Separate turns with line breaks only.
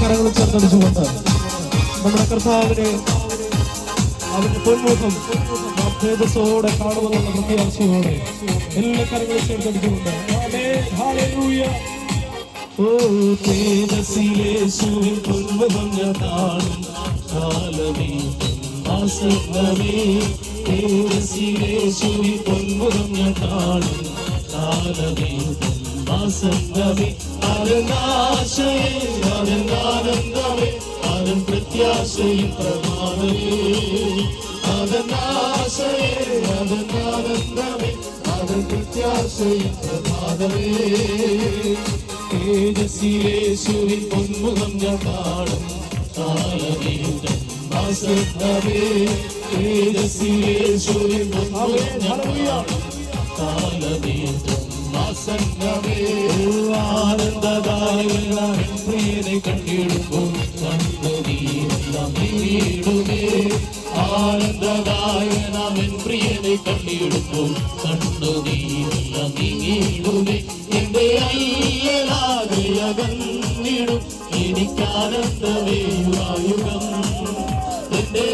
കരങ്ങളും ചേർത്തടിച്ചുകൊണ്ട് നമ്മുടെ കർത്താവിനെ അവന്റെ പൊന്മുഖം നാം തേജസ്സോടെ കാണുമെന്നുള്ള പ്രത്യാശയോടെ എല്ലാ കരങ്ങളും ചേർത്തടിച്ചുകൊണ്ട് ഓ തേജസ്സിലേശുവിൻ പൊന്മുഖം ഞാൻ കാണും കാലമേ ആസന്നമേ തേജസ്സിലേശുവിൻ പൊന്മുഖം ഞാൻ കാണും കാലമേ ആസന്നമേ ആനന്ദാശയേ ആനന്ദാനന്ദമേ ആനന്ദ പ്രത്യാശയും പ്രമാണമേ ആനന്ദാശയേ ആനന്ദാനന്ദമേ ആനന്ദ പ്രത്യാശയും പ്രമാണമേ തേജസ്സിലേശുവിൻ പൊന്മുഖം ഞാൻ കാണും കാലമേറ്റം ആസന്നമേ തേജസ്സിലേശുവിൻ പൊന്മുഖം ഞാൻ കാണും കാലമേറ്റം ആസന്നമേ ആനന്ദദായകനായ പ്രിയനെ കണ്ടിടുമ്പോൾ കണ്ണുനീരെല്ലാം നീങ്ങിടുമേ ആനന്ദദായകനായ പ്രിയനെ കണ്ടിടുമ്പോൾ കണ്ണുനീരെല്ലാം നീങ്ങിടുമേ എന്റെ അയ്യലാകയകന്നിടും എനിക്കാനന്ദമേ യുഗം എന്റെ